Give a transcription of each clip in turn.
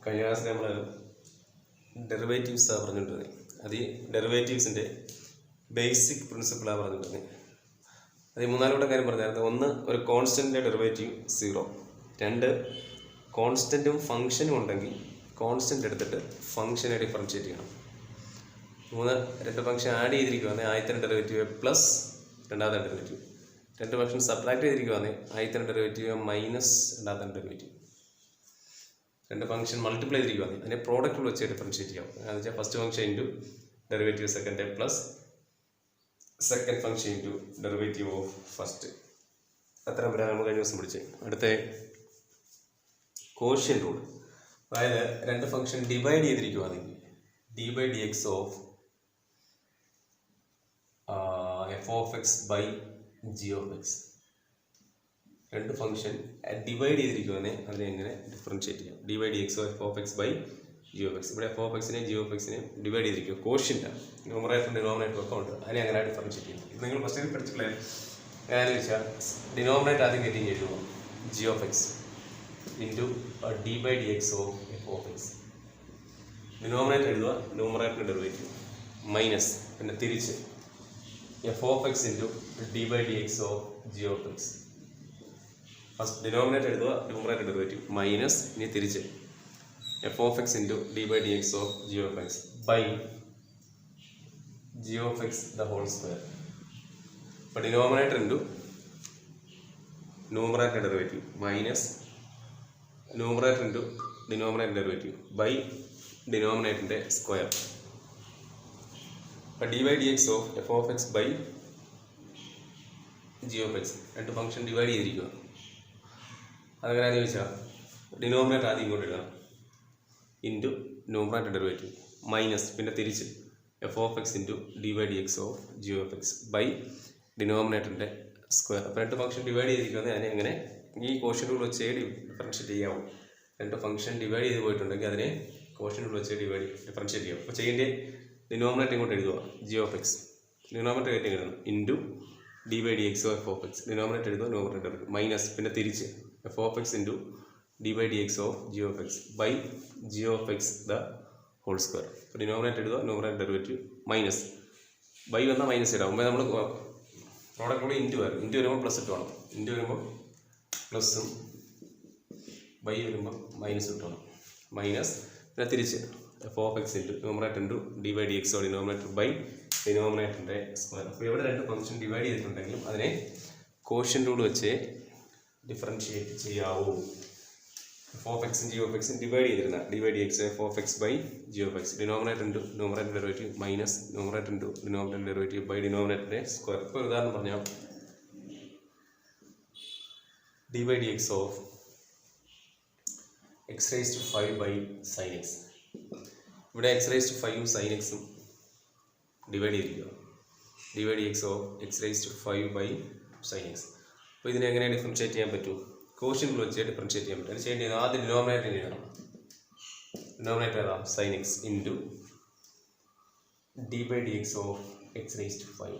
കഴിഞ്ഞ ക്ലാസ്സിൽ നമ്മൾ ഡെറിവേറ്റീവ്സാണ് പറഞ്ഞിട്ടുള്ളത്. അത് ഈ ഡെറിവേറ്റീവ്സിൻ്റെ ബേസിക് പ്രിൻസിപ്പിളാണ് പറഞ്ഞിട്ടുള്ളത്. അത് ഈ മൂന്നാലോടെ കാര്യം പറഞ്ഞായിരുന്നു. ഒന്ന്, ഒരു കോൺസ്റ്റൻറ്റിൻ്റെ ഡെറിവേറ്റീവ് 0. 2, കോൺസ്റ്റൻറ്റും ഫംഗ്ഷനും ഉണ്ടെങ്കിൽ കോൺസ്റ്റൻ്റ് എടുത്തിട്ട് ഫംഗ്ഷനെ ഡിഫറൻഷ്യേറ്റ് ചെയ്യണം. 3, 2 ഫംഗ്ഷൻ ആഡ് ചെയ്തിരിക്കുകയാണെങ്കിൽ ആദ്യത്തെ ഡെറിവേറ്റീവ് പ്ലസ് രണ്ടാമത്തെ ഡെറിവേറ്റീവ്. 2 ഫംഗ്ഷൻ സബ്ട്രാക്ട് ചെയ്തിരിക്കുകയാണെങ്കിൽ ആദ്യത്തെ ഡെറിവേറ്റീവ് മൈനസ് രണ്ടാമത്തെ ഡെറിവേറ്റീവ്. 2 ഫംഗ്ഷൻ മൾട്ടിപ്ലൈ ചെയ്തിരിക്കുകയാണെങ്കിൽ അതിനെ പ്രോഡക്റ്റ് വെച്ച് ഡിഫറൻഷ്യേറ്റ് ചെയ്യാം. അതെന്ന് വെച്ചാൽ first function into derivative second plus second function into derivative of first. അത്രയും വരെ നമ്മൾ കഴിഞ്ഞ ദിവസം പഠിച്ചത്. അടുത്ത കോഷ്യൻ റൂൾ. അതായത് 2 ഫംഗ്ഷൻ ഡിവൈഡ് ചെയ്തിരിക്കുകയാണെങ്കിൽ d by d x of f of x by g of x. 2 function divide ചെയ്തിരിക്കുകയാണെങ്കിൽ അതിനെ എങ്ങനെ ഡിഫറൻഷ്യേറ്റ് ചെയ്യാം? D by d x of f of x by g of x. ഇവിടെ f of എക്സിനെയും g of എക്സിനെയും divide ചെയ്തിരിക്കുക. കോഷ്യൻ്റാണ്, ന്യൂമറേറ്ററും ഡിനോമിനേറ്ററും ഒക്കെ ഉണ്ട്. അതിനെ അങ്ങനെ ഡിഫറൻഷ്യേറ്റ് ചെയ്യും. ഇത് നിങ്ങൾ ഫസ്റ്റ് പഠിച്ചിട്ടില്ലേ? എങ്ങനെയാണെന്ന് വെച്ചാൽ ഡിനോമിനേറ്റർ ആദ്യം കയറ്റി എഴുതുക. G of x into d by d x of f of x. Denominator എഴുതുക, ന്യൂമറേറ്ററിൻ്റെ ഡെറിവേറ്റീവ് മൈനസ് പിന്നെ തിരിച്ച് f of x into d by d x of g of x. First denominator എഴുതുക, ന്യൂമറേറ്റർ ഡെറിവേറ്റീവ് മൈനസ് ഇനി തിരിച്ച് f of x into d by d x of g of x by g of x the whole square. അപ്പോൾ denominator into numerator derivative minus numerator into denominator derivative by ഡിനോമിനേറ്ററിൻ്റെ square. അപ്പോൾ d by d x of f of x by g of x. 2 function divide ചെയ്തിരിക്കുക. അതെങ്ങനെ ചോദിച്ചാൽ denominator ആദ്യം ഇങ്ങോട്ട് ഇടണം, into numerator derivative minus പിന്നെ തിരിച്ച് f of x into d by d x of g of x by ഡിനോമിനേറ്ററിൻ്റെ square. അപ്പോൾ 2 ഫംഗ്ഷൻ ഡിവൈഡ് ചെയ്തിരിക്കുന്നത് അതിനെ എങ്ങനെ ഈ കോഷ്യൻ റൂൾ വെച്ച് ഡിഫറൻഷ്യേറ്റ് ചെയ്യാവും. 2 ഫംഗ്ഷൻ ഡിവൈഡ് ചെയ്ത് പോയിട്ടുണ്ടെങ്കിൽ അതിനെ കോഷ്യൻ റൂൾ വെച്ച് ഡിഫറൻഷ്യേറ്റ് ചെയ്യാം. അപ്പോൾ ചെയ്യേണ്ട ഡിനോമിനേറ്റർ ഇങ്ങോട്ട് എഴുതുക, ജി ഓഫ് എക്സ്. ഡിനോമിനേറ്റർ കയറ്റി എഴുതണം, into d by d x of f of x. Denominator എഴുതുക, ന്യൂമറേറ്റർ മൈനസ് പിന്നെ തിരിച്ച് f of x into d by d x of g of x by g of x the whole square. ഇപ്പോൾ denominator എഴുതുക, numerator derivative minus by വന്നാൽ minus ഇടാം. മുമ്പേ നമ്മൾ product കൂടി ഇൻറ്റു വരും. ഇൻറ്റു വരുമ്പോൾ പ്ലസ് ഇട്ട് വേണം. ഇൻറ്റു വരുമ്പോൾ പ്ലസും ബൈ വരുമ്പോൾ മൈനസ് ഇട്ട് വേണം. മൈനസ് പിന്നെ തിരിച്ച് f of x into numerator into d by d x of denominator by ഡിനോമിനേറ്ററിൻ്റെ സ്ക്വയർ. അപ്പോൾ ഇവിടെ 2 ഫംഗ്ഷൻ ഡിവൈഡ് ചെയ്തിട്ടുണ്ടെങ്കിലും അതിനെ കോഷ്യൻ റൂൾ വെച്ച് ഡിഫറൻഷ്യേറ്റ് ചെയ്യാവൂ. എഫ് ഓഫ് എക്സും ജി ഓഫ് എക്സും ഡിവൈഡ് ചെയ്തിരുന്ന d by d x f of x by g of x. Denominator into numerator derivative minus numerator into denominator derivative by ഡിനോമിനേറ്ററിൻ്റെ square. ഇപ്പോൾ ഒരു ഉദാഹരണം പറഞ്ഞാൽ d by d x of x raise to 5 by sine x. ഇവിടെ x raise to 5 sine എക്സും divide ചെയ്തിരിക്കുക. D by d x of x raise to 5 by sine x. അപ്പോൾ ഇതിനെ എങ്ങനെ ഡിഫറൻഷ്യേറ്റ് ചെയ്യാൻ പറ്റും? കോഷ്യൻ റൂൾ വെച്ച് ഡിഫറൻഷ്യേറ്റ് ചെയ്യാൻ പറ്റും. അത് ചെയ്യേണ്ടത് ആദ്യം ഡിനോമിനേറ്റർ എഴുതണം. ഡിനോമിനേറ്റർ ഏതാ? Sine x into d by d x of x raise to 5.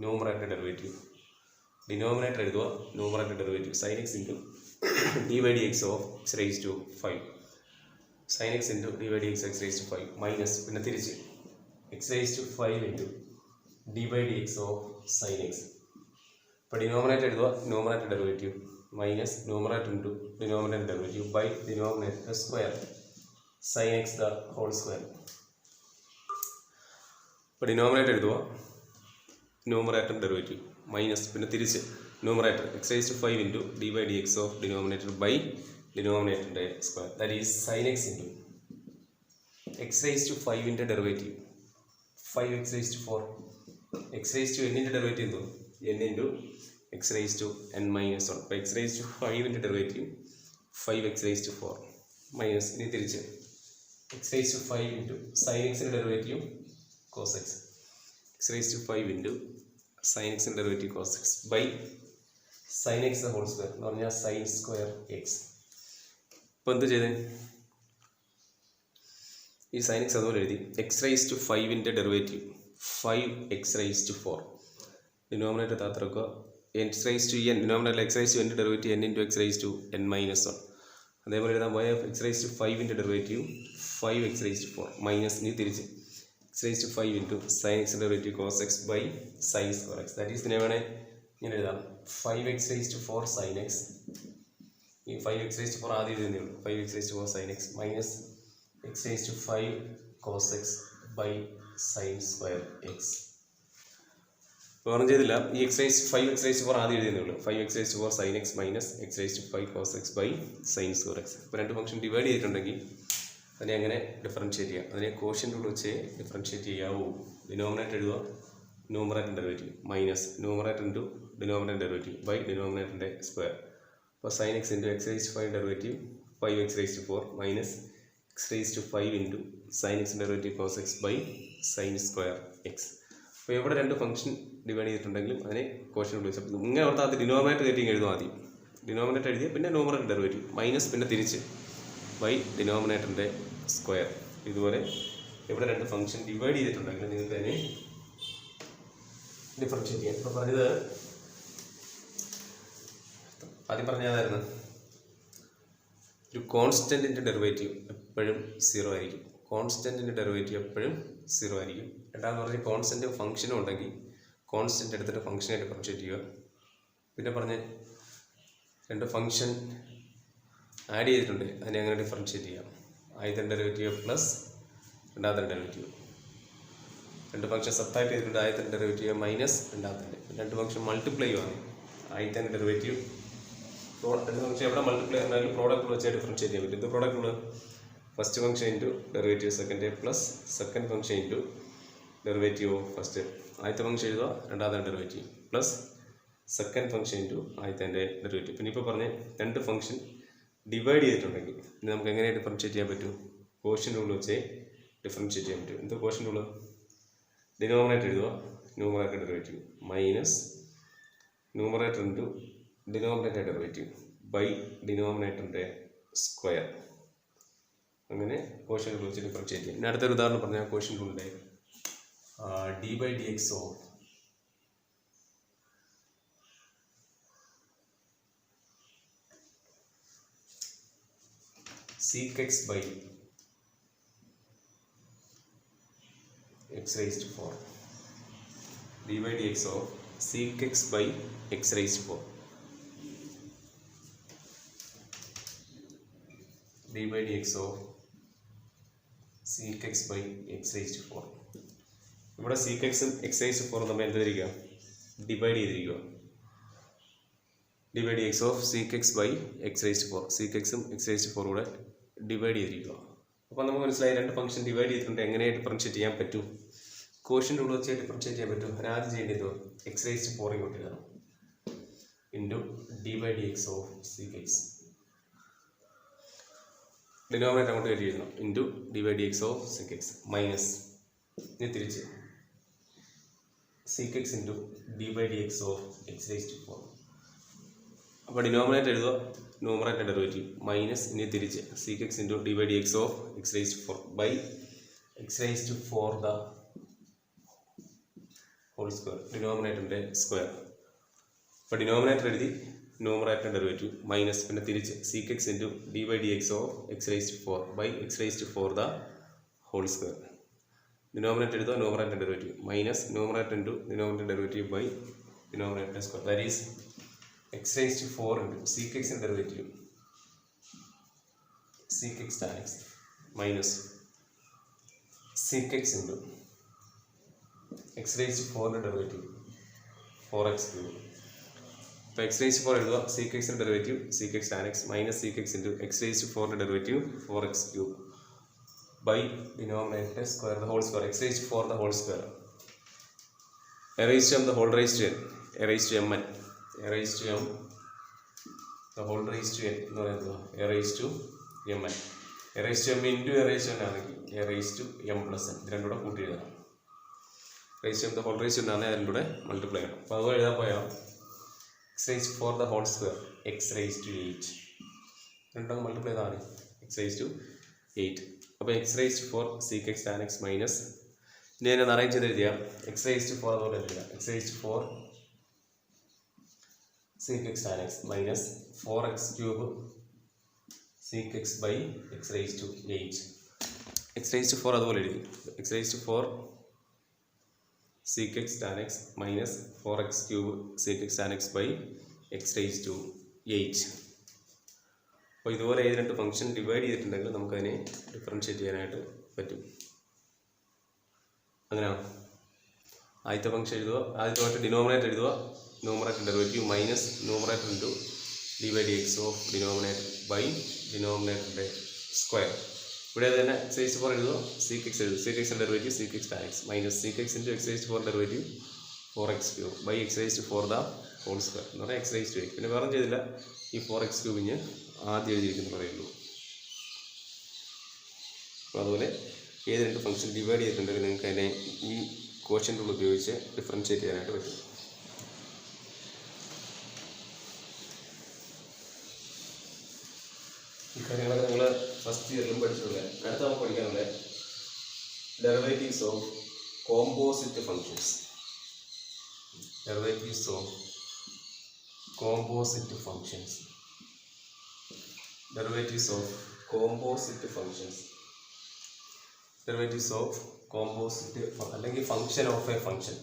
Numerator derivative denominator എഴുതുക, numerator derivative sine x into d by d x of x raise to 5. Sine x into d by d x x raise to 5 minus പിന്നെ തിരിച്ച് x raise to 5 into d by d x of sine x. ഇപ്പോൾ denominator എഴുതുക, numerator derivative minus numerator into denominator derivative by denominator square sine x the whole square. ഇപ്പോൾ denominator എഴുതുക, numerator derivative minus പിന്നെ തിരിച്ച് numerator x raise to 5 into d by d x of denominator by ഡിനോമിനേറ്ററിൻ്റെ square. That is sine x into x raise to 5ൻ്റെ derivative 5 x raise to 4. X raise to എന്നിൻ്റെ derivative എന്തോ n into x raise to n minus 1. അപ്പോൾ x raise to 5ൻ്റെ derivative 5 x raise to 4 minus ഇനി തിരിച്ച് x raise to 5 into sine എക്സിൻ്റെ derivative cos x. X raise to 5 into sine എക്സിൻ്റെ derivative cos x by sine x the whole square എന്ന് പറഞ്ഞാൽ sign square x. ഇപ്പോൾ എന്ത് ചെയ്തേ? ഈ സൈൻ എക്സ് അതുപോലെ എഴുതി. എക്സ് റേസ് ടു 5ൻ്റെ derivative 5 x raise to 4. Denominator താത്തിറക്കുക, x raise to n. Denominator x raise to എൻ്റെ derivative n into x raise to n minus 1. അതേപോലെ എഴുതാൻ പോയ x raise to 5 derivative 5x4 minus ഇനി തിരിച്ച് x raise to 5 into sine x derivative cos x by sine square x. That is ഇതിനെ വേണേ ഇങ്ങനെ എഴുതാം 5x4 സൈൻ എക്സ്. ഈ 5x4 ആദ്യം എഴുതുന്നേ ഉള്ളൂ. 5x4 sine x minus x5 cos x by sine square x. വേറെ ചെയ്തില്ല. ഈ 5x4 ആദ്യം എഴുതുന്നേ ഉള്ളൂ. 5x4 sine x minus x5 cos x by sine square x. ഇപ്പോൾ രണ്ട് ഫംഗ്ഷൻ ഡിവൈഡ് ചെയ്തിട്ടുണ്ടെങ്കിൽ അതിനെ അങ്ങനെ ഡിഫറൻഷ്യേറ്റ് ചെയ്യാം. അതിനെ കോഷ്യൻ്റ് റൂൾ വെച്ച് ഡിഫറൻഷ്യേറ്റ് ചെയ്യാവൂ. ഡിനോമിനേറ്റർ എഴുതുക, numerator derivative minus numerator into denominator derivative by ഡിനോമിനേറ്ററിൻ്റെ സ്ക്വയർ. അപ്പോൾ sine x into x5 derivative 5x4 minus x5 into sine x derivative cos x by sine square x. അപ്പോൾ എവിടെ രണ്ട് function divide ചെയ്തിട്ടുണ്ടെങ്കിലും അതിനെ quotient rule വെച്ച് ഇങ്ങനെ ഓർത്താൽ അത് ഡിനോമിനേറ്റർ കയറ്റി എഴുതും. ആദ്യം ഡിനോമിനേറ്റർ എഴുതിയ പിന്നെ ന്യൂമറേറ്റർ ഡെറിവേറ്റീവ് മൈനസ് പിന്നെ തിരിച്ച് ബൈ ഡിനോമിനേറ്ററിൻ്റെ സ്ക്വയർ. ഇതുപോലെ ഇവിടെ രണ്ട് ഫംഗ്ഷൻ ഡിവൈഡ് ചെയ്തിട്ടുണ്ടെങ്കിൽ നിങ്ങൾക്ക് അതിനെ ഡിഫറൻഷ്യേറ്റ് ചെയ്യാം. ഇപ്പോൾ പറഞ്ഞത് ആദ്യം പറഞ്ഞതായിരുന്നു ഒരു കോൺസ്റ്റൻറ്റിൻ്റെ ഡെറിവേറ്റീവ് എപ്പോഴും 0 ആയിരിക്കും. കോൺസ്റ്റൻറ്റിൻ്റെ ഡെറിവേറ്റീവ് എപ്പോഴും 0 ആയിരിക്കും. രണ്ടാമത് പറഞ്ഞ് കോൺസ്റ്റൻറ്റ് ഫംഗ്ഷനും ഉണ്ടെങ്കിൽ കോൺസ്റ്റൻറ്റ് എടുത്തിട്ട് ഫംഗ്ഷനെ ഡിഫറൻഷ്യേറ്റ് ചെയ്യുക. പിന്നെ പറഞ്ഞ് രണ്ട് ഫംഗ്ഷൻ ആഡ് ചെയ്തിട്ടുണ്ട്, അതിനെ അങ്ങനെ ഡിഫറൻഷ്യേറ്റ് ചെയ്യാം. ആദ്യത്തെ ഡെറിവേറ്റീവ് പ്ലസ് രണ്ടാമത്തെ ഡെറിവേറ്റീവ്. രണ്ട് ഫംഗ്ഷൻ സബ്ട്രാക്ട് ചെയ്തിട്ടുണ്ട്, ആദ്യത്തെ ഡെറിവേറ്റീവ് മൈനസ് രണ്ടാമത്തെ. രണ്ട് ഫംഗ്ഷൻ മൾട്ടിപ്ലൈ ചെയ്യുവാണ്. ആദ്യത്തെ ഡെറിവേറ്റീവ് രണ്ട് ഫംഗ്ഷൻ എവിടെ മൾട്ടിപ്ലൈ ആയിരുന്നാലും പ്രോഡക്റ്റ് വെച്ചാൽ ഡിഫറൻഷ്യേറ്റ് ചെയ്യാൻ പറ്റും. ഇത് പ്രോഡക്റ്റ് ഉള്ളത് first function into derivative second plus second function into derivative of first. ആദ്യത്തെ ഫംഗ്ഷൻ എഴുതുക, രണ്ടാമത്തെ derivative plus second function into ആദ്യത്തെ ഡെറിവേറ്റീവ്. പിന്നെ ഇപ്പോൾ പറഞ്ഞ് രണ്ട് ഫംഗ്ഷൻ ഡിവൈഡ് ചെയ്തിട്ടുണ്ടെങ്കിൽ ഇനി നമുക്ക് എങ്ങനെ ഡിഫറൻഷ്യേറ്റ് ചെയ്യാൻ പറ്റും? കോഷ്യൻ്റ് റൂൾ വെച്ച് ഡിഫറൻഷ്യേറ്റ് ചെയ്യാൻ പറ്റും. എന്താ കോഷ്യൻ്റ് റൂൾ? ഡിനോമിനേറ്റർ എഴുതുക, numerator derivative minus numerator into denominator derivative by ഡിനോമിനേറ്ററിൻ്റെ സ്ക്വയർ. അങ്ങനെ കോഷ്യൻ്റ് റൂൾ വെച്ച് ഡിഫറൻഷ്യേറ്റ് ചെയ്യും. ഇനി അടുത്തൊരു ഉദാഹരണം പറഞ്ഞാൽ കോഷ്യൻ്റ് റൂളിൻ്റെ d by d x of sec x by x raised to 4. d by dx of sec x by x raised to 4. d by dx of sec x by x raised to 4. ഇവിടെ sec x ഉം x raised to 4 നമ്മൾ എന്തിരിക്കുക? Divide ചെയ്തിരിക്കുക. d by dx of sec x by x raised to 4. sec x ഉം x raised to 4 കൂടെ divide ചെയ്തിരിക്കുക. അപ്പോൾ നമുക്ക് മനസ്സിലായി രണ്ട് ഫംഗ്ഷൻ ഡിവൈഡ് ചെയ്തിട്ടുണ്ട് എങ്ങനെ ഡിഫറൻഷ്യേറ്റ് ചെയ്യാൻ പറ്റും? കോഷ്യൻ്റ് റൂൾ വെച്ച് ഡിഫറൻഷ്യേറ്റ് ചെയ്യാൻ പറ്റും. അതിന് ആദ്യം ചെയ്യേണ്ടത് എക്സ് റേസ് ടു 4 ഇങ്ങോട്ട് എഴുതണം into d by d x of sec x. Denominator അങ്ങോട്ട് കയറ്റി എഴുതണം into d by d x of sec x minus ഇനി തിരിച്ച് sec x into d by d x of x raise to 4. അപ്പോൾ denominator എഴുതുക, numerator derivative minus ഇനി തിരിച്ച് sec x into d by d x of x raise to 4 by x raise to 4 the whole square, ഡിനോമിനേറ്ററിൻ്റെ square. അപ്പോൾ denominator എഴുതി numerator derivative minus പിന്നെ തിരിച്ച് sec x into d by d x of x raise to 4 by x raise to 4 the whole square. Denominator എഴുതുക, numerator derivative minus numerator into denominator derivative by denominator square. That is x raised to 4 into sec x and derivative sec x tan x minus sec x into x raised to 4 and derivative 4x cube. So x raised to 4 എഴുതുക, sec x and derivative sec x tan x minus sec x into x raised to 4 and derivative 4x cube by denominator square the whole square, x raised to 4 the whole square, a raised to m the whole raised to n, a raised to mn, a raised to m the whole raised to n എന്ന് പറയുന്നത് a raised to mn, a raised to m into a raised to n ആണെങ്കിൽ a raised to m plus n ഇത് രണ്ടും കൂടെ കൂട്ടി എഴുതണം. raised to m the whole raised to n ആണെങ്കിൽ അതിൻ്റെ കൂടെ മൾട്ടിപ്ലൈ ചെയ്യണം. അപ്പോൾ അതുപോലെ എഴുതാൻ പോയാൽ x raised to 4 the whole square x raised to 8 രണ്ടും മൾട്ടിപ്ലൈ ചെയ്താണ് x raised to 8. അപ്പോൾ x raised to 4 sec x tan x minus ഇനി അതിനെ അറേഞ്ച് ചെയ്ത് എഴുതിയാൽ x raised to 4 അതുപോലെ എഴുതുക, x raised to 4 sec x tan x minus 4x cube sec x by x raised to 8. x raised to 4 അതുപോലെ എഴുതി. x raised to 4 sec x tan x minus 4x cube sec x tan x by x raised to 8. അപ്പോൾ ഇതുപോലെ ഏത് രണ്ട് function divide ചെയ്തിട്ടുണ്ടെങ്കിൽ നമുക്കതിനെ differentiate ചെയ്യാനായിട്ട് പറ്റും. അങ്ങനെയാണ് ആദ്യത്തെ ഫംഗ്ഷൻ എഴുതുക, ആദ്യത്തെ ഡിനോമിനേറ്റർ എഴുതുക, numerator derivative minus numerator into d by d x of denominator by ഡിനോമിനേറ്ററിൻ്റെ സ്ക്വയർ. ഇവിടെ തന്നെ എക്സ് റൈസ് ടു 4 എഴുതുക, സീക്ക് എക്സ് എഴുതുക, സീക്ക് എക്സിൻ്റെ derivative sec x tan x minus sec x into x raise to 4 derivative 4x cube by x raise to 4 the whole square എന്ന് പറഞ്ഞാൽ X raise to 8. പിന്നെ വേറെ ചെയ്തില്ല, ഈ 4x ക്യൂബിന് ആദ്യം എഴുതിയിരിക്കുന്നത് പറയുള്ളൂ. അപ്പോൾ അതുപോലെ ഏത് രണ്ട് ഫംഗ്ഷൻ ഡിവൈഡ് ചെയ്തിട്ടുണ്ടെങ്കിൽ നിങ്ങൾക്ക് അതിനെ ഈ ക്വോഷ്യൻ റൂൾ ഉപയോഗിച്ച് ഡിഫറൻഷ്യേറ്റ് ചെയ്യാനായിട്ട് പറ്റും. ഈ കാര്യങ്ങളൊക്കെ നിങ്ങൾ ഫസ്റ്റ് ഇയറിലും പഠിച്ചിട്ടുള്ളത്. അടുത്ത നമുക്ക് പഠിക്കാനുള്ള derivatives of composite functions. Derivatives of composite functions. Derivatives of composite functions. Derivatives of composite അല്ലെങ്കിൽ function of a function.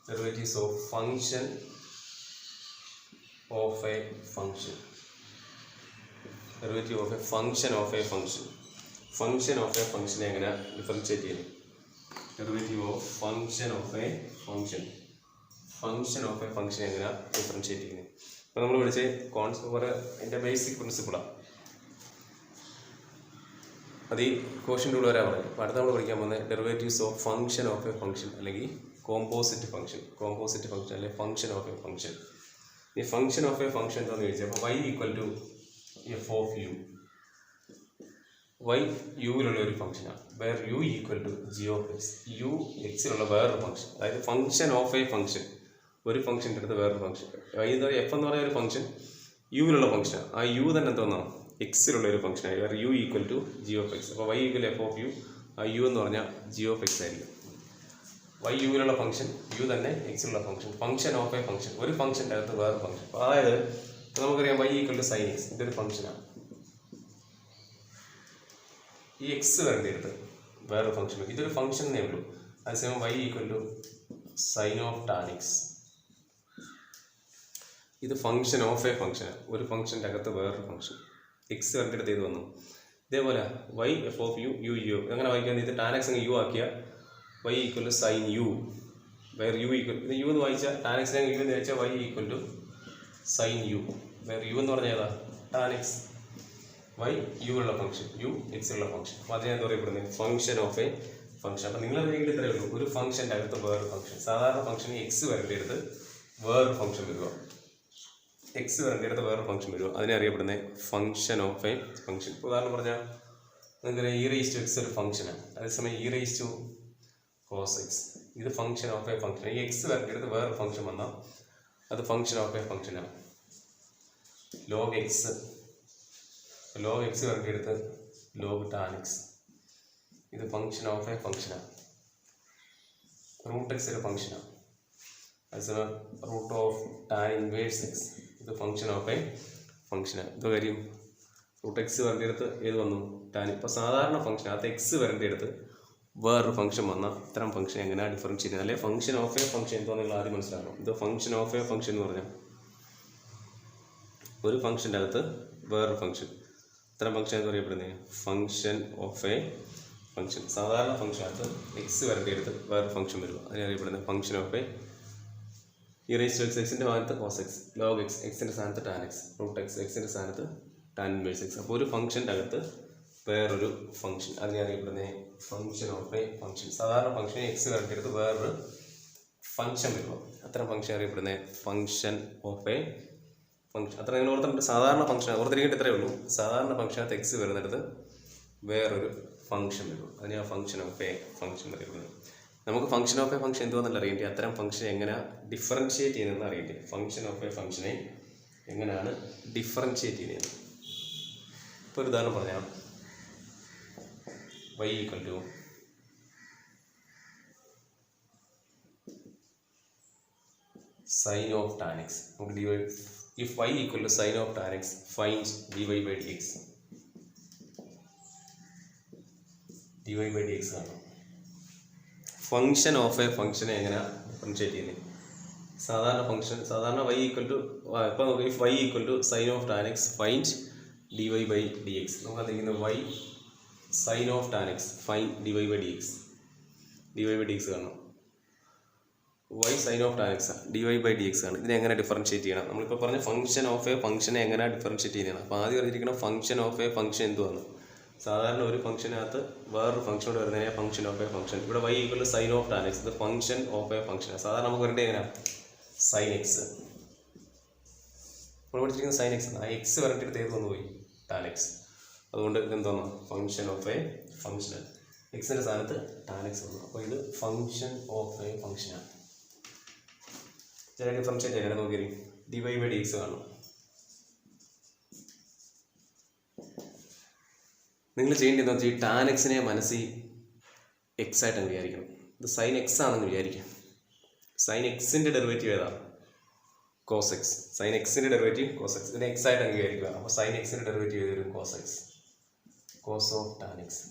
Derivatives of function of a function. Derivative of a function of a function. Function of a ഫങ്ഷനെ എങ്ങനെ differentiate ചെയ്യുന്നു? Derivative of function of a function. Function of a ഫങ്ഷനെ എങ്ങനെ differentiate ചെയ്യുന്നു? ഇപ്പോൾ നമ്മൾ പഠിച്ച concept അതിൻ്റെ ബേസിക് പ്രിൻസിപ്പിളാണ്. അത് ഈ ക്വോഷ്യൻ റൂൾ വരാൻ പറയും. അപ്പോൾ അടുത്ത നമ്മൾ പഠിക്കാൻ പോകുന്നത് derivatives of function of a function അല്ലെങ്കിൽ കോമ്പോസിറ്റ് ഫങ്ഷൻ. കോമ്പോസിറ്റ് ഫങ്ഷൻ അല്ലെങ്കിൽ ഫങ്ഷൻ ഓഫ് എ ഫങ്ഷൻ. ഈ ഫങ്ഷൻ ഓഫ് എ ഫങ്ഷൻ എന്താണെന്ന് ചോദിച്ചാൽ അപ്പോൾ y equal to f of u. y യുവിലുള്ള ഒരു ഫംഗ്ഷനാണ്. Where u equal to g of x. U എക്സിലുള്ള വേറൊരു ഫംഗ്ഷൻ. അതായത് ഫംഗ്ഷൻ ഓഫ് എ ഫംഗ്ഷൻ. ഒരു ഫംഗ്ഷൻ്റെ അടുത്ത് വേറൊരു ഫംഗ്ഷൻ. എഫ് എന്ന് പറയുന്ന ഒരു ഫംഗ്ഷൻ യുവിലുള്ള ഫംഗ്ഷനാണ്. ആ യു തന്നെ എന്തോന്നാണ് എക്സിലുള്ള ഒരു ഫംഗ്ഷനായി. വേറെ u equal to g of x. അപ്പോൾ y equal f of u. ആ യു എന്ന് പറഞ്ഞാൽ ജി ഓഫ് എക്സ് ആയിരിക്കും. y യുവിലുള്ള ഫംഗ്ഷൻ യു തന്നെ എക്സിലുള്ള function. Function of a function. ഒരു ഫംഗ്ഷൻ്റെ അകത്ത് വേറെ ഫംഗ്ഷൻ. അതായത് നമുക്കറിയാം y equal to sine x. ഇതൊരു ഫംഗ്ഷനാണ്. ഈ എക്സ് വരേണ്ട അടുത്ത് വേറൊരു ഫംഗ്ഷൻ. ഇതൊരു ഫംഗ്ഷൻ എന്നേ ഉള്ളൂ. അതേസമയം y equal to sine of tan x. ഇത് ഫംഗ്ഷൻ ഓഫ് എ ഫംഗ്ഷനാണ്. ഒരു ഫംഗ്ഷൻ്റെ അകത്ത് വേറൊരു ഫംഗ്ഷൻ. എക്സ് വരേണ്ട അടുത്ത് ഇത് വന്നു. ഇതേപോലെ y f of u u u അങ്ങനെ വായിക്കാൻ ഇത് ടാൻ എക്സ് അങ്ങ് യു ആക്കിയ y equal to sine u. വേറെ യു ഈക്വൽ ഇത് യു എന്ന് വായിച്ചാൽ ടാൻ എക്സിനെ യു എന്ന് വായിച്ചാൽ y equal to sine u. വേറെ യു എന്ന് പറഞ്ഞാൽ ഏതാ ടാൻ എക്സ്. y യു ഉള്ള ഫംഗ്ഷൻ യു എക്സ് ഉള്ള ഫംഗ്ഷൻ. അപ്പോൾ അതിനെ എന്താ പറയപ്പെടുന്നത് ഫംഗ്ഷൻ ഓഫ് എ ഫംഗ്ഷൻ. അപ്പോൾ നിങ്ങൾ അറിയെങ്കിൽ ഇത്രയേ ഉള്ളൂ. ഒരു ഫംഗ്ഷൻ്റെ അകത്ത് വേറൊരു ഫംഗ്ഷൻ. സാധാരണ ഫംഗ്ഷന് എക്സ് വരേണ്ട അടുത്ത് വേറൊരു ഫംഗ്ഷൻ വരിക. എക്സ് വരേണ്ട അടുത്ത് വേറൊരു ഫംഗ്ഷൻ വരിക. അതിനെ അറിയപ്പെടുന്നത് ഫംഗ്ഷൻ ഓഫ് എ ഫംഗ്ഷൻ. ഉദാഹരണം പറഞ്ഞാൽ നിങ്ങൾക്ക് ഇ റേസ് ടു എക്സ് ഒരു ഫംഗ്ഷനാണ്. അതേസമയം e raise to cos x ഇത് ഫംഗ്ഷൻ ഓഫ് എ ഫംഗ്ഷൻ. ഈ എക്സ് വരേണ്ട അടുത്ത് വേറൊരു ഫംഗ്ഷൻ വന്നാൽ അത് ഫംഗ്ഷൻ ഓഫ് എ ഫംഗ്ഷനാണ്. ലോഗ് എക്സ് വരേണ്ട അടുത്ത് ലോഗ് ടാൻ എക്സ് ഇത് ഫംഗ്ഷൻ ഓഫ് എ ഫംഗ്ഷനാണ്. റൂട്ട് എക്സ് ഒരു ഫംഗ്ഷനാണ്. അതേസമയം root of tan inverse x ഇത് ഫംഗ്ഷൻ ഓഫ് എ ഫംഗ്ഷനാണ്. ഇത് കാര്യം റൂട്ട് എക്സ് വരേണ്ട അടുത്ത് ഏത് വന്നു ടാൻ. ഇപ്പോൾ സാധാരണ ഫംഗ്ഷൻ അത് എക്സ് വരേണ്ട അടുത്ത് വേറൊരു ഫംഗ്ഷൻ വന്നാൽ ഇത്തരം ഫംഗ്ഷൻ എങ്ങനെയാണ് ഡിഫറൻഷ്യേറ്റ് ചെയ്യുന്നത്? അല്ലെങ്കിൽ ഫംഗ്ഷൻ ഓഫ് എ ഫംഗ്ഷൻ എന്താണെന്ന് നിങ്ങൾ ആദ്യം മനസ്സിലാക്കണം. ഇത് ഫംഗ്ഷൻ ഓഫ് എ ഫംഗ്ഷൻ എന്ന് പറഞ്ഞാൽ ഒരു ഫംഗ്ഷൻ്റെ അകത്ത് വേറൊരു ഫംഗ്ഷൻ. ഇത്തരം ഫംഗ്ഷൻ എന്ന് പറയപ്പെടുന്നത് ഫംഗ്ഷൻ ഓഫ് എ ഫംഗ്ഷൻ. സാധാരണ ഫംഗ്ഷനകത്ത് എക്സ് വരേണ്ട അടുത്ത് വേറൊരു ഫംഗ്ഷൻ വരിക. അതിനെ അറിയപ്പെടുന്നത് function of a e raise to x എക്സിൻ്റെ സ്ഥാനത്ത് കോസ് എക്സ്, ലോഗ് എക്സ് എക്സിൻ്റെ സ്ഥാനത്ത് ടാൻ എക്സ്, റൂട്ട് എക്സ് എക്സിൻ്റെ സ്ഥാനത്ത് ടാൻ ഇൻവേഴ്സ് എക്സ്. അപ്പോൾ ഒരു ഫംഗ്ഷൻ്റെ അകത്ത് വേറൊരു ഫംഗ്ഷൻ അതിനെ അറിയപ്പെടുന്നത് ഫംഗ്ഷൻ ഓഫ് എ ഫംഗ്ഷൻ. സാധാരണ ഫംഗ്ഷൻ എക്സ് വരേണ്ട അടുത്ത് വേറൊരു ഫംഗ്ഷൻ വരുമ്പോൾ അത്തരം ഫംഗ്ഷൻ അറിയപ്പെടുന്നത് ഫംഗ്ഷൻ ഓഫ് എ ഫംഗ്ഷൻ. അത്ര നിങ്ങൾ ഓർത്തിട്ടുണ്ട്. സാധാരണ ഫംഗ്ഷൻ ഓർത്തിരിക്കേണ്ട ഇത്രയേ ഉള്ളൂ. സാധാരണ ഫംഗ്ഷനകത്ത് എക്സ് വരുന്നിടത്ത് വേറൊരു ഫംഗ്ഷൻ വരും. അതിനെ ആ ഫംഗ്ഷൻ ഓഫ് എ ഫംഗ്ഷൻ പറയുന്നത്. നമുക്ക് ഫംഗ്ഷൻ ഓഫ് എ ഫംഗ്ഷൻ എന്തുവാന്നല്ല അറിയേണ്ടത്. അത്തരം ഫംഗ്ഷൻ എങ്ങനെ ഡിഫറൻഷ്യേറ്റ് ചെയ്യുന്നതെന്ന് അറിയേണ്ടത്. ഫംഗ്ഷൻ ഓഫ് എ ഫംഗ്ഷനെ എങ്ങനെയാണ് ഡിഫറൻഷ്യേറ്റ് ചെയ്യുന്നത്? ഇപ്പോൾ ഒരു ഉദാഹരണം പറഞ്ഞാൽ y equal to sine of tan x. നമുക്ക് divide if y equal to sine of tan x find dy by dx. dx ആണ്. ഫംഗ്ഷൻ ഓഫ് എ ഫംഗ്ഷനെ എങ്ങനെയാണ് ഡിഫറൻഷിയേറ്റ് ചെയ്യുന്നത്? സാധാരണ y ഈക്വൽ ടു ഇപ്പോൾ നോക്കി y equal to sine of tan x find dy/dx. നമുക്ക് അതിരിക്കുന്നത് y sine of tan x find dy/dx കാണണം. y sine of tan x dy/dx ആണ്. ഇതിനെ എങ്ങനെ ഡിഫറൻഷിയേറ്റ് ചെയ്യണം? നമ്മളിപ്പോൾ പറഞ്ഞ ഫംഗ്ഷൻ ഓഫ് എ ഫംഗ്ഷനെ എങ്ങനെ ഡിഫറൻഷിയേറ്റ് ചെയ്യുന്നത്? അപ്പോൾ ആദ്യം അറിഞ്ഞിരിക്കണം ഫംഗ്ഷൻ ഓഫ് എ ഫംഗ്ഷൻ എന്തുവാണ്. സാധാരണ ഒരു ഫംഗ്ഷനകത്ത് വേറൊരു ഫംഗ്ഷനോട് വരുന്നതിനെ ഫംഗ്ഷൻ ഓഫ് എ ഫംഗ്ഷൻ. ഇവിടെ y equal to sine of tan x, ഇത് ഫംഗ്ഷൻ ഓഫ് എ ഫംഗ്ഷൻ. സാധാരണ നമുക്ക് വരേണ്ടത് എങ്ങനെയാണ്? Sine x. നമ്മൾ പഠിച്ചിരിക്കുന്ന സൈൻ എക്സ് ആണ്. ആ എക്സ് വരേണ്ടിട്ട് ഏത് വന്നു പോയി? Tan X. അതുകൊണ്ട് ഇതെന്താണ്? Function of a function. എക്സിൻ്റെ സ്ഥാനത്ത് ടാൻ എക്സ് വന്നു. അപ്പോൾ ഇത് ഫംഗ്ഷൻ ഓഫ് എ ഫംഗ്ഷനാണ്. ചില ഡിഫറൻഷിയേറ്റ് ചെയ്യാൻ നോക്കിയാൽ dy/dx കാണും. നിങ്ങൾ ചെയ്യേണ്ടതെന്ന് വെച്ചാൽ ഈ ടാൻ എക്സിനെ മനസ്സിൽ എക്സ് ആയിട്ടങ്ങ് വിചാരിക്കണം. ഇത് സൈൻ എക്സ് ആണെന്ന് വിചാരിക്കും. സൈൻ എക്സിൻ്റെ ഡെറിവേറ്റീവ് ഏതാണ്? Cos x. സൈൻ എക്സിൻ്റെ ഡെറിവേറ്റീവ് കോസ് എക്സ്. ഇതിനെ എക്സ് ആയിട്ട് അങ്ങ് വിചാരിക്കുക. അപ്പോൾ സൈൻ എക്സിൻ്റെ ഡെറിവേറ്റീവ് ഏത് വരും? Cos x. Cos of tan x.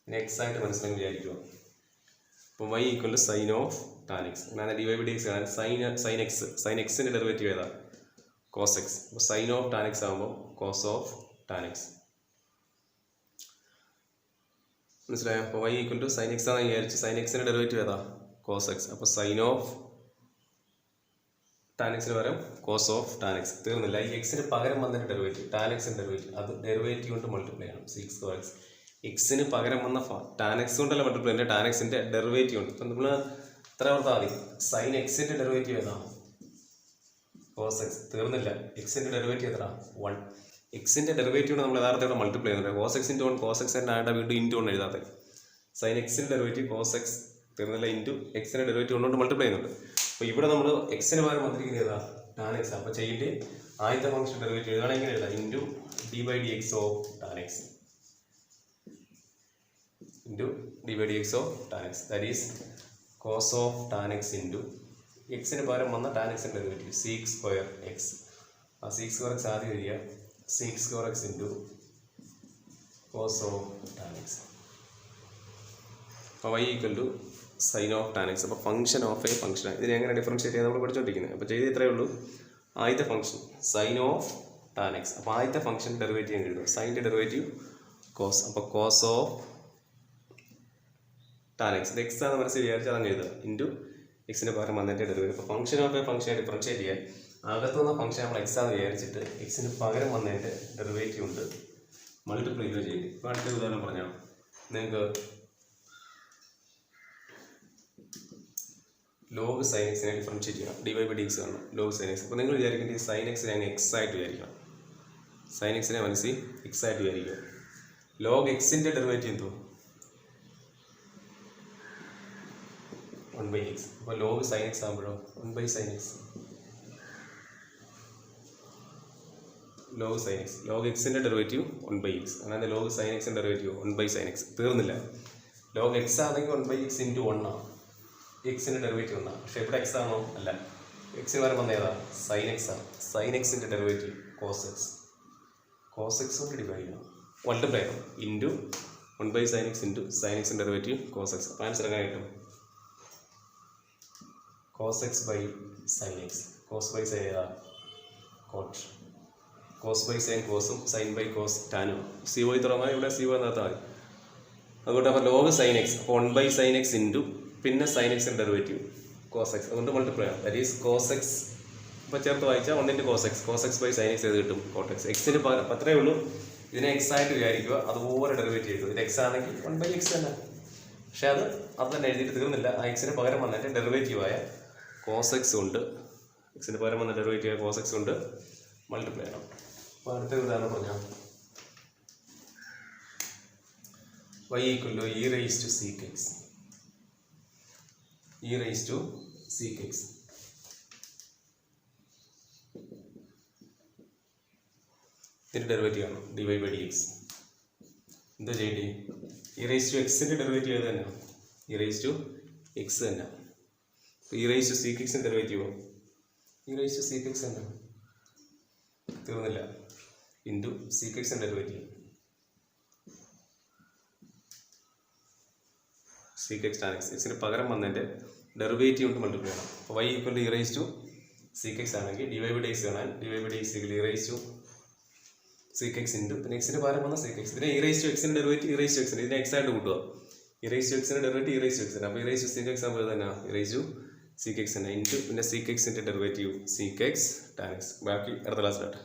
ഇതിനെ എക്സ് ആയിട്ട് മനസ്സിലങ്ങ് വിചാരിക്കുക. അപ്പോൾ y equal to sine of tan x. അങ്ങനെ dy/dx ആണ്. സൈൻ എക്സിൻ്റെ ഡെറിവേറ്റീവ് ഏതാണ്? Cos x. അപ്പോൾ സൈൻ ഓഫ് ടാൻ എക്സ് ആകുമ്പോൾ കോസ് ഓഫ് ടാൻ എക്സ്. മനസ്സിലായോ? അപ്പോൾ y equal to sine x ആണെന്ന് വിചാരിച്ചു. സൈൻ എക്സിൻ്റെ ഡെറിവേറ്റീവ് ഏതാ? Cos x. അപ്പോൾ സൈൻ ഓഫ് ടാൻ എക്സിന് പകരം കോസ് ഓഫ് ടാൻ എക്സ്. തീർന്നില്ല. ഈ എക്സിന് പകരം വന്നതിൻ്റെ ഡെറിവേറ്റീവ് ടാൻ എക്സിൻ്റെ ഡെറിവേറ്റീവ്, അത് ഡെറിവേറ്റീവ് കൊണ്ട് മൾട്ടിപ്ലൈ ചെയ്യണം. 6 എക്സിന് പകരം വന്ന ടാൻ എക്സ് കൊണ്ടല്ല മൾട്ടിപ്ലൈ ചെയ്യുന്നത്, ടാൻ എക്സിൻ്റെ ഡെറിവേറ്റീവ് ഉണ്ട്. ഇപ്പം നമ്മൾ എത്ര ഓർത്താൽ മതി? സൈൻ എക്സിൻ്റെ ഡെറിവേറ്റീവ് ഏതാണ്? Cos x. തീർന്നില്ല. എക്സിൻ്റെ ഡെറിവേറ്റീവ് എത്ര? 1. എക്സിൻ്റെ ഡെറിവേറ്റീവ് നമ്മൾ യഥാർത്ഥത്തിൽ മൾട്ടിപ്ലൈ ചെയ്യുന്നുണ്ട്. കോസ് എക്സിൻ്റെ 1 കോസ് എക്സ് ആയിട്ട് വീണ്ടും ഇൻറ്റു കൊണ്ട് എഴുതാതെ. സൈൻ എക്സിൻ്റെ ഡെറിവേറ്റീവ് കോസ് എക്സ്. തീർന്നില്ല. ഇൻറ്റു എക്സിൻ്റെ ഡെറിവേറ്റീവ് കൊണ്ടുകൊണ്ട് മൾട്ടിപ്ലൈ ചെയ്യുന്നുണ്ട്. അപ്പോൾ ഇവിടെ നമ്മൾ എക്സിന് പകരം വന്നിരിക്കുന്നത് ഏതാ? Tan x. അപ്പോൾ ചെയ്യേണ്ടി ആദ്യത്തെ ഫംഗ്ഷൻ ഡെറിവേറ്റീവ് എഴുതുകയാണെങ്കിൽ എഴുതാം into d/dx of tan x. Into d/dx of tan x. That is cos of tan x into എക്സിന് പകരം വന്ന ടാൻ എക്സിൻ്റെ ഡെറിവേറ്റീവ് sec²x. ആ sec² x ആദ്യം എഴുതിയ sec² x into cos of tan x. അപ്പോൾ y equal to sine of tan x. അപ്പോൾ function of a ഫംഗ്ഷനാണ്. ഇതിനെ എങ്ങനെ ഡിഫറൻഷിയേറ്റ് ചെയ്യാൻ നമ്മൾ പഠിച്ചുകൊണ്ടിരിക്കുന്നത്. അപ്പോൾ ചെയ്ത് ഇത്രയേ ഉള്ളൂ. ആദ്യത്തെ function sign of tan x. അപ്പോൾ ആദ്യത്തെ ഫംഗ്ഷൻ ഡെറിവേറ്റീവ് ഞാൻ എഴുതും. സൈൻ്റെ ഡെറിവേറ്റീവ് കോസ്. അപ്പോൾ കോസ് ഓഫ് ടാൻ എക്സ്. ഇത് എക്സ് ആണെന്ന് മനസ്സിൽ വിചാരിച്ചാൽ അതങ്ങ് എഴുതുക. ഇൻറ്റു എക്സിൻ്റെ പകരം വന്നതിൻ്റെ ഡെറിവേറ്റീവ്. അപ്പോൾ ഫംഗ്ഷൻ ഓഫ് എ ഫംഗ്ഷനെ ഡിഫറൻഷിയേറ്റ് ചെയ്യാൻ അകത്തുനിന്ന ഫംഗ്ഷൻ നമ്മൾ എക്സ് ആണെന്ന് വിചാരിച്ചിട്ട് എക്സിന് പകരം വന്നതിൻ്റെ ഡെറിവേറ്റീവ് ഉണ്ട് മൾട്ടിപ്ലൈ ചെയ്ത്. ഇപ്പോൾ അടുത്ത ഉദാഹരണം പറഞ്ഞാൽ നിങ്ങൾക്ക് ലോഗ് സൈൻ എക്സിനെ ഡിഫറൻഷിയേറ്റ് ചെയ്യണം. dy/dx കാണണം. Log sine x. അപ്പോൾ നിങ്ങൾ വിചാരിക്കേണ്ടത് ഈ സൈൻ എക്സിനെ അങ്ങ് എക്സ് ആയിട്ട് വിചാരിക്കണം. സൈൻ എക്സിനെ മനസ്സിൽ എക്സ് ആയിട്ട് വിചാരിക്കുക. ലോഗ് എക്സിൻ്റെ ഡെറിവേറ്റീവ് എന്തോ? 1/x. അപ്പോൾ ലോഗ് സൈൻ എക്സ് ആകുമ്പോഴോ 1/sin x. Log sine x. Log എക്സിൻ്റെ ഡെറിവേറ്റീവ് 1/x. അങ്ങനെ ലോഗ് സൈൻ എക്സിൻ്റെ ഡെറിവേറ്റീവ് 1/sin x. തീർന്നില്ല. ലോഗ് എക്സ് ആണെങ്കിൽ 1/x ഇൻറ്റു 1 ആണ്. എക്സിൻ്റെ ഡെറിവേറ്റീവ് 1 ആണ്. പക്ഷേ ഇവിടെ എക്സ് ആണോ? അല്ല. എക്സിന് പകരം വന്ന ഏതാ? സൈൻ എക്സ് ആണ്. സൈൻ എക്സിൻ്റെ derivative cos x. Cos x കൊണ്ട് ഡിവൈഡ് ചെയ്യണം. മൾട്ടിപ്ലൈ ചെയ്യണം. Into 1/sin x into sine എക്സിൻ്റെ ഡെറിവേറ്റീവ് കോസ് എക്സ്. അപ്പോൾ ആൻസർ എങ്ങനെ കിട്ടും? Cos x by sine x. Cos by sine ഏതാ? കോട്ട്. കോസ് ബൈ സൈൻ കോസും സൈൻ ബൈ കോസ് ടാനും. സി വൈ തുറന്നാൽ ഇവിടെ സി വൈ നിർത്താൽ മതി. അതുകൊണ്ട് അപ്പോൾ ലോഗ് സൈൻ എക്സ്. അപ്പോൾ 1/sin x ഇൻറ്റു പിന്നെ സൈൻ എക്സിൻ്റെ ഡെറിവേറ്റീവ് കോസ് എക്സ്. അതുകൊണ്ട് മൾട്ടിപ്ലൈ ആണ്. That is cos x. ഇപ്പോൾ ചേർത്ത് വായിച്ചാൽ 1 × cos x. Cos x by sine x ഏത് കിട്ടും? Cot x. എക്സിന് പകരം അത്രയേ ഉള്ളൂ. ഇതിനെ എക്സ് ആയിട്ട് വിചാരിക്കുക. അതുപോലെ ഡെറിവേറ്റീവ് ചെയ്തു. ഇത് എക്സ് ആണെങ്കിൽ 1/x തന്നെ. പക്ഷേ അത് തന്നെ എഴുതിയിട്ട് തീർന്നില്ല. ആ എക്സിന് പകരം വന്നതിൻ്റെ ഡെറിവേറ്റീവായ കോസ് എക്സ് കൊണ്ട് എക്സിന് പകരം വന്ന ഡെറിവേറ്റീവായ കോസ് എക്സ് കൊണ്ട് മൾട്ടിപ്ലൈ ചെയ്യണം. അപ്പോൾ അടുത്ത ഉദാഹരണം പറഞ്ഞാൽ y equal to e raise to sec x. e raise to sec x. ഇതിൻ്റെ ഡെറിവേറ്റീവ് ആണ് dy/dx. എന്താ ചെയ്യേണ്ടി? e റൈസ് ടു എക്സിൻ്റെ ഡെറിവേറ്റീവ് ഏത് തന്നെയാണ്? e റൈസ് ടു എക്സ് തന്നെ. e raise to sec x ഡെറിവേറ്റീവോ? e raise to sec x തന്നെ. തീർന്നില്ല. Into sec x derivative sec x tan x. എക്സിന് പകരം വന്നതിൻ്റെ ഡെറിവേറ്റീവ് കൊണ്ട് മൾട്ടിപ്ലൈ ചെയ്യണം. അപ്പോൾ y equal to e raise to sec x ആണെങ്കിൽ ഡിവൈ ബൈ എക്സ് കാണാൻ dy by x equal e raise to sec x into പിന്നെ എക്സിന് പകരം വന്ന സീക്ക് എക്സ്. ഇതിനെ ഇ റൈസ് ടു എക്സിൻ്റെ ഡെറിവേറ്റീവ് ഇ റൈസ് ടു എക്സിന് ഇതിനെ എക്സ് ആയിട്ട് കൂട്ടുക. ഇ റൈസ് ടു എക്സിൻ്റെ ഡെറിവേറ്റീവ് ഇ റൈസ് ടു എക്സിന്. അപ്പോൾ e raise to sec x ആകുമ്പോൾ തന്നെ e raise to sec x തന്നെ ഇൻറ്റു പിന്നെ സീക്ക് എക്സിൻ്റെ derivative sec x tan X. ബാക്കി അടുത്ത ക്ലാസ്സിലാട്ടെ.